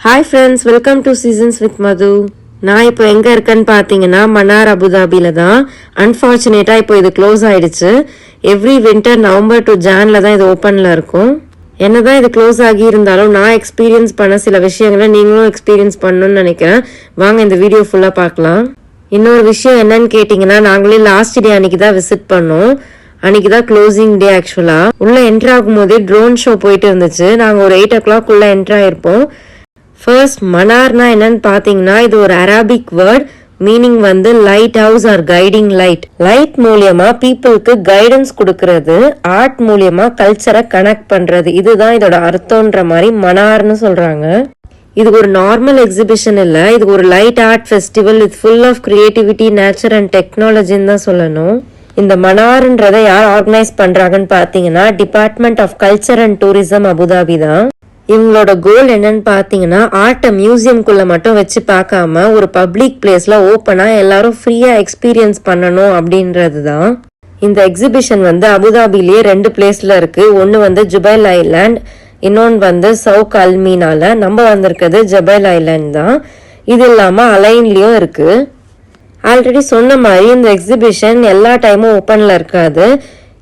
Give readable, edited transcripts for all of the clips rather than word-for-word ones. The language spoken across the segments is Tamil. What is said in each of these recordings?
Hi friends, welcome to seasons with Madhu. நான் இப்போ எங்கே இருக்கேன்னு பார்த்தீங்கன்னா மன்னார் அபுதாபியில் தான். அன்ஃபார்ச்சுனேட்டாக இப்போ இது க்ளோஸ் ஆகிடுச்சு. எவ்ரி வின்டர் நவம்பர் டு ஜானில் தான் இது ஓப்பனில் இருக்கும். என்னதான் இது க்ளோஸ் ஆகி இருந்தாலும் நான் எக்ஸ்பீரியன்ஸ் பண்ண சில விஷயங்களை நீங்களும் எக்ஸ்பீரியன்ஸ் பண்ணணும்னு நினைக்கிறேன். வாங்க இந்த வீடியோ ஃபுல்லாக பார்க்கலாம். இன்னொரு விஷயம் என்னன்னு கேட்டிங்கன்னா, நாங்களே லாஸ்ட் டே அன்னைக்கு தான் விசிட் பண்ணோம். அன்னைக்கு தான் க்ளோசிங் டே. ஆக்சுவலாக உள்ளே என்ட்ரு ஆகும்போதே ட்ரோன் ஷோ போயிட்டு இருந்துச்சு. நாங்கள் ஒரு 8 o'clock உள்ள என்ட்ரு ஆயிருப்போம். ஃபர்ஸ்ட், மனார்னா என்னன்னு பார்த்தீங்கன்னா, இது ஒரு அரபிக் வேர்ட். மீனிங் வந்து lighthouse or guiding light. Light மூலியமா பீப்புளுக்கு கைடன்ஸ் கொடுக்கறது, ஆர்ட் மூலியமா கல்ச்சரை கனெக்ட் பண்றது, இதுதான் இதோட அர்த்தம்ன்ற மாதிரி மனார்னு சொல்றாங்க. இது ஒரு நார்மல் எக்ஸிபிஷன் இல்ல, இது ஒரு light art festival with full of creativity, nature and டெக்னாலஜின்னு தான் சொல்லணும். இந்த மனார்ன்றதை யார் ஆர்கனைஸ் பண்றாங்கன்னு பார்த்தீங்கன்னா, department of culture and tourism Abu Dhabi தான். இவங்களோட கோல் என்னன்னு பார்த்தீங்கன்னா, ஆர்ட்டை மியூசியம்குள்ள மட்டும் வச்சு பார்க்காம ஒரு பப்ளிக் பிளேஸ்ல ஓப்பனா எல்லாரும் ஃப்ரீயா எக்ஸ்பீரியன்ஸ் பண்ணணும் அப்படின்றது தான். இந்த எக்ஸிபிஷன் வந்து அபுதாபிலேயே 2 பிளேஸ்ல இருக்கு. ஒன்று வந்து ஜுபைல் ஐலாண்ட், இன்னொன்று வந்து சவுக் அல்மீனால. நம்ம வந்திருக்கிறது ஜபைல் ஐலாண்ட் தான். இது இல்லாம அலைன்லயும் இருக்கு. ஆல்ரெடி சொன்ன மாதிரி இந்த எக்ஸிபிஷன் எல்லா டைமும் ஓப்பன்ல இருக்காது.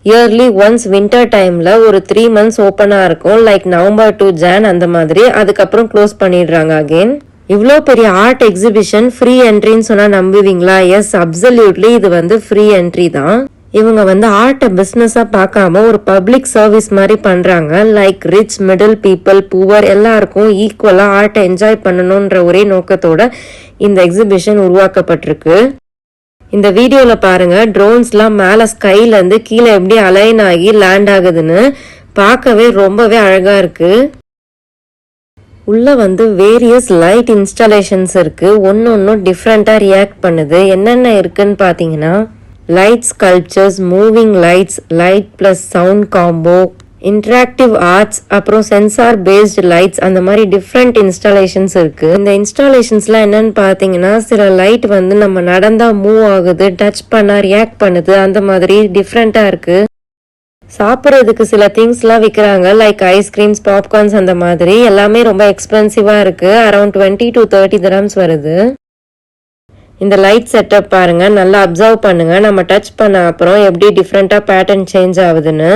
இயர்லி ஒன்ஸ் வின்டர் டைம்ல ஒரு 3 months ஓப்பனா இருக்கும். லைக் நவம்பர் டு ஜான் அந்த மாதிரி. அதுக்கப்புறம் க்ளோஸ் பண்ணிடுறாங்க அகெயின். இவ்வளோ பெரிய ஆர்ட் எக்ஸிபிஷன் ஃப்ரீ என்ட்ரின்னு சொன்னா நம்புவீங்களா? எஸ், அப்சல்யூட்லி இது வந்து ஃப்ரீ என்ட்ரி தான். இவங்க வந்து ஆர்ட்டை பிஸ்னஸா பார்க்காம ஒரு பப்ளிக் சர்வீஸ் மாதிரி பண்றாங்க. Like rich, middle people, poor எல்லாருக்கும் ஈக்குவலா ஆர்ட்டை என்ஜாய் பண்ணணும்ன்ற ஒரே நோக்கத்தோட இந்த எக்ஸிபிஷன் உருவாக்கப்பட்டிருக்கு. இந்த வீடியோல பாருங்க, ட்ரோன்ஸ்லாம் மேல ஸ்கைல இருந்து கீழே எப்படி அலைன் ஆகி லேண்ட் ஆகுதுன்னு. பார்க்கவே ரொம்பவே அழகா இருக்கு. உள்ள வந்து வேரியஸ் லைட் இன்ஸ்டாலேஷன்ஸ் இருக்கு. ஒன்னொன்னும் டிஃப்ரெண்டா ரியாக்ட் பண்ணுது. என்னென்ன இருக்குன்னு பாத்தீங்கன்னா, light sculptures, moving lights, light plus sound combo, interactive arts, அப்புறம் சென்சார் பேஸ்டு லைட்ஸ், அந்த மாதிரி டிஃப்ரெண்ட் இன்ஸ்டாலேஷன்ஸ் இருக்கு. இந்த இன்ஸ்டாலேஷன்ஸ்லாம் என்னன்னு பார்த்தீங்கன்னா, சில லைட் வந்து நம்ம நடந்தா மூவ் ஆகுது, டச் பண்ணா ரியாக்ட் பண்ணுது, அந்த மாதிரி டிஃப்ரெண்டா இருக்கு. சாப்பிட்றதுக்கு சில திங்ஸ்லாம் விற்கிறாங்க, லைக் ஐஸ்கிரீம்ஸ், பாப்கார்ன்ஸ், அந்த மாதிரி. எல்லாமே ரொம்ப எக்ஸ்பென்சிவா இருக்கு. அரௌண்ட் 20 to 30 dirhams வருது. இந்த லைட் செட்டப் பாருங்க, நல்லா அப்சர்வ் பண்ணுங்க. நம்ம டச் பண்ண அப்புறம் எப்படி டிஃப்ரெண்டா பேட்டர்ன் சேஞ்ச் ஆகுதுன்னு.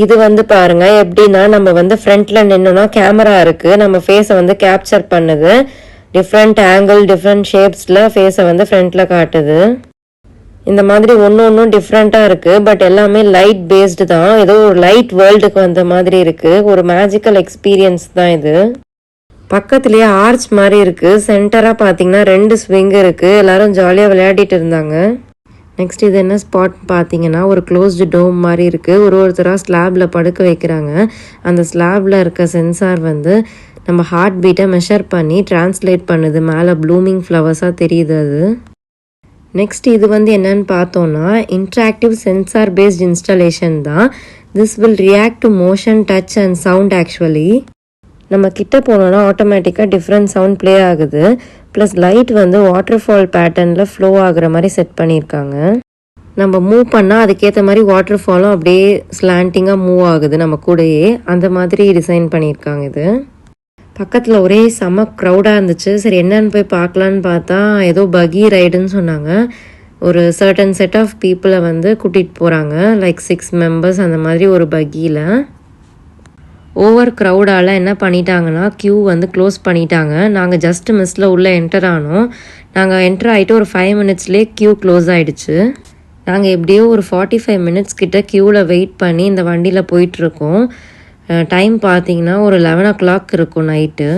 இது வந்து பாருங்க, எப்படின்னா நம்ம வந்து ஃப்ரண்ட்ல நின்னோம்னா கேமரா இருக்கு, நம்ம ஃபேஸை வந்து கேப்சர் பண்ணுது. டிஃப்ரெண்ட் ஆங்கிள், டிஃப்ரெண்ட் ஷேப்ஸ்ல ஃபேஸை வந்து ஃப்ரண்ட்ல காட்டுது. இந்த மாதிரி ஒன்றும் டிஃப்ரெண்டா இருக்கு. பட் எல்லாமே லைட் பேஸ்டு தான். ஏதோ ஒரு லைட் வேர்ல்டுக்கு வந்த மாதிரி இருக்கு. ஒரு மேஜிக்கல் எக்ஸ்பீரியன்ஸ் தான் இது. பக்கத்துலயே ஆர்ச் மாதிரி இருக்கு. சென்டரா பாத்தீங்கன்னா 2 ஸ்விங் இருக்கு. எல்லாரும் ஜாலியா விளையாடிட்டு இருந்தாங்க. நெக்ஸ்ட் இது என்ன ஸ்பாட் பார்த்தீங்கன்னா, ஒரு க்ளோஸ்டு டோம் மாதிரி இருக்குது. ஒருத்தராக ஸ்லாப்ல படுக்க வைக்கிறாங்க. அந்த ஸ்லாப்ல இருக்க சென்சார் வந்து நம்ம ஹார்ட் பீட்டை மெஷர் பண்ணி டிரான்ஸ்லேட் பண்ணுது. மேலே ப்ளூமிங் ஃப்ளவர்ஸாக தெரியுது அது. நெக்ஸ்ட் இது வந்து என்னன்னு பார்த்தோன்னா, இன்ட்ராக்டிவ் சென்சார் பேஸ்ட் இன்ஸ்டாலேஷன் தான். This will react to motion, touch and sound. Actually நம்ம கிட்ட போனோன்னா ஆட்டோமேட்டிக்காக டிஃப்ரெண்ட் சவுண்ட் ப்ளே ஆகுது. ப்ளஸ் லைட் வந்து வாட்டர் ஃபால் பேட்டர்னில் ஃப்ளோ ஆகுற மாதிரி செட் பண்ணியிருக்காங்க. நம்ம மூவ் பண்ணால் அதுக்கேற்ற மாதிரி வாட்டர் ஃபாலும் அப்படியே ஸ்லாண்டிங்காக மூவ் ஆகுது நம்ம கூடயே. அந்த மாதிரி டிசைன் பண்ணியிருக்காங்க இது. பக்கத்தில் ஒரே செம க்ரௌடாக இருந்துச்சு. சரி என்னன்னு போய் பார்க்கலான்னு பார்த்தா, ஏதோ பகி ரைடுன்னு சொன்னாங்க. ஒரு சர்டன் செட் ஆஃப் பீப்புளை வந்து கூட்டிகிட்டு போகிறாங்க. லைக் 6 members அந்த மாதிரி ஒரு பகியில். ஓவர் க்ரௌடால் என்ன பண்ணிட்டாங்கன்னா, க்யூ வந்து க்ளோஸ் பண்ணிட்டாங்க. நாங்கள் ஜஸ்ட் மிஸ்ஸில் உள்ளே என்டர் ஆனோம். நாங்கள் என்டர் ஆகிட்டு ஒரு 5 minutesலேயே க்யூ க்ளோஸ் ஆகிடுச்சு. நாங்கள் எப்படியோ ஒரு 45 minutes கிட்ட க்யூவில் வெயிட் பண்ணி இந்த வண்டியில் போயிட்டுருக்கோம். டைம் பார்த்தீங்கன்னா ஒரு 11 o'clock இருக்கும் நைட்டு.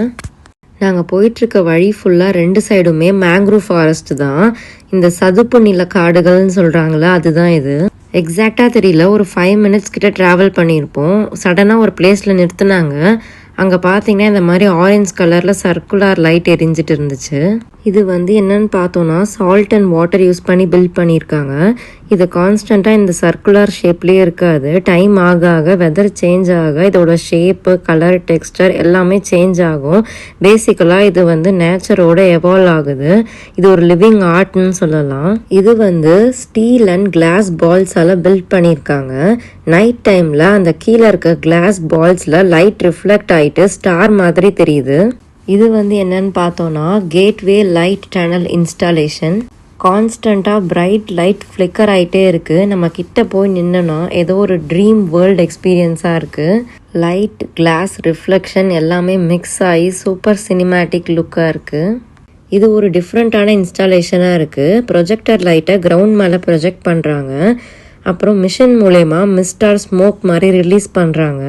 நாங்கள் போயிட்டுருக்க வழி ஃபுல்லாக 2 சைடுமே மேங்க்ரூவ் ஃபாரஸ்ட் தான். இந்த சதுப்பு நில காடுகள்னு சொல்கிறாங்களே, அதுதான் இது. எக்ஸாக்டாக தெரியல, ஒரு 5 minutes கிட்ட ட்ராவல் பண்ணியிருப்போம். சடனாக ஒரு பிளேஸில் நிறுத்தினாங்க. அங்கே பார்த்தீங்கன்னா இந்த மாதிரி ஆரஞ்ச் கலரில் சர்க்குலர் லைட் எரிஞ்சிட்டு இருந்துச்சு. இது வந்து என்னன்னு பார்த்தோன்னா சால்ட் அண்ட் வாட்டர் யூஸ் பண்ணி பில்ட் பண்ணியிருக்காங்க. இது கான்ஸ்டண்ட்டாக இந்த சர்க்குலர் ஷேப்லேயே இருக்காது. டைம் ஆக ஆக வெதர் சேஞ்ச் ஆக இதோட ஷேப்பு, கலர், டெக்ஸ்டர் எல்லாமே சேஞ்ச் ஆகும். பேசிக்கலாக இது வந்து நேச்சரோட எவால்வ் ஆகுது. இது ஒரு லிவிங் ஆர்ட்னு சொல்லலாம். இது வந்து ஸ்டீல் அண்ட் கிளாஸ் பால்ஸால் பில்ட் பண்ணியிருக்காங்க. நைட் டைமில் அந்த கீழே இருக்க கிளாஸ் பால்ஸில் லைட் ரிஃப்ளெக்ட் ஆகிட்டு ஸ்டார் மாதிரி தெரியுது. இது வந்து என்னன்னு பார்த்தோன்னா கேட்வே லைட் டனல் இன்ஸ்டாலேஷன். கான்ஸ்டண்ட்டாக பிரைட் லைட் ஃப்ளிக்கர் ஆகிட்டே இருக்குது. நம்ம கிட்ட போய் நின்னோன்னா ஏதோ ஒரு ட்ரீம் வேர்ல்டு எக்ஸ்பீரியன்ஸாக இருக்குது. லைட், கிளாஸ், ரிஃப்ளெக்ஷன் எல்லாமே மிக்ஸ் ஆகி சூப்பர் சினிமேட்டிக் லுக்காக இருக்குது. இது ஒரு டிஃப்ரெண்ட்டான இன்ஸ்டாலேஷனாக இருக்குது. ப்ரொஜெக்டர் லைட்டை கிரவுண்ட் மேலே ப்ரொஜெக்ட் பண்ணுறாங்க. அப்புறம் மிஷின் மூலயமா மிஸ்டார் ஸ்மோக் மாதிரி ரிலீஸ் பண்ணுறாங்க.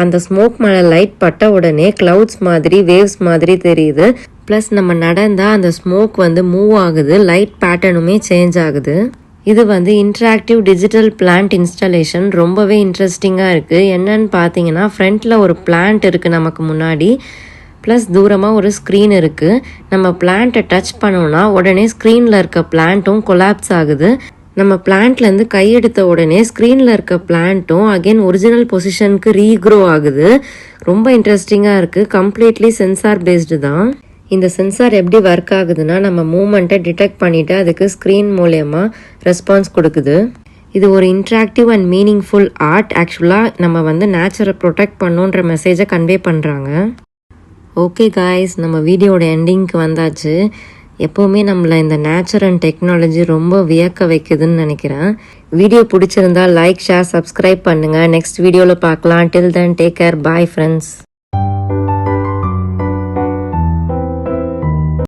அந்த ஸ்மோக் மேலே லைட் பட்ட உடனே கிளவுட்ஸ் மாதிரி, வேவ்ஸ் மாதிரி தெரியுது. ப்ளஸ் நம்ம நடந்தால் அந்த ஸ்மோக் வந்து மூவ் ஆகுது. லைட் பேட்டர்னுமே சேஞ்ச் ஆகுது. இது வந்து இன்ட்ராக்டிவ் டிஜிட்டல் பிளான்ட் இன்ஸ்டாலேஷன். ரொம்பவே இன்ட்ரெஸ்டிங்காக இருக்குது. என்னன்னு பார்த்தீங்கன்னா ஃப்ரண்ட்டில் ஒரு பிளான்ட் இருக்குது நமக்கு முன்னாடி. ப்ளஸ் தூரமாக ஒரு ஸ்க்ரீன் இருக்குது. நம்ம பிளான்ட்டை டச் பண்ணோன்னா உடனே ஸ்க்ரீனில் இருக்க பிளான்ட்டும் கொலாப்ஸ் ஆகுது. நம்ம பிளான்ட்லேருந்து கையெடுத்த உடனே ஸ்க்ரீனில் இருக்க பிளான்ட்டும் அகெயின் ஒரிஜினல் பொசிஷனுக்கு ரீக்ரோ ஆகுது. ரொம்ப இன்ட்ரெஸ்டிங்காக இருக்குது. கம்ப்ளீட்லி சென்சார் பேஸ்டு தான். இந்த சென்சார் எப்படி ஒர்க் ஆகுதுன்னா நம்ம மூமெண்ட்டை டிடெக்ட் பண்ணிவிட்டு அதுக்கு ஸ்க்ரீன் மூலயமா ரெஸ்பான்ஸ் கொடுக்குது. இது ஒரு இன்ட்ராக்டிவ் அண்ட் மீனிங்ஃபுல் ஆர்ட். ஆக்சுவலாக நம்ம வந்து நேச்சரை ப்ரொடெக்ட் பண்ணுன்ற மெசேஜை கன்வே பண்ணுறாங்க. ஓகே காய்ஸ், நம்ம வீடியோட எண்டிங்க்கு வந்தாச்சு. எப்போவுமே நம்மளை இந்த நேச்சர் அண்ட் டெக்னாலஜி ரொம்ப வியக்க வைக்குதுன்னு நினைக்கிறேன். வீடியோ பிடிச்சிருந்தா லைக், ஷேர், சப்ஸ்கிரைப் பண்ணுங்கள். நெக்ஸ்ட் வீடியோவில் பார்க்கலாம். Till then take care. Bye friends.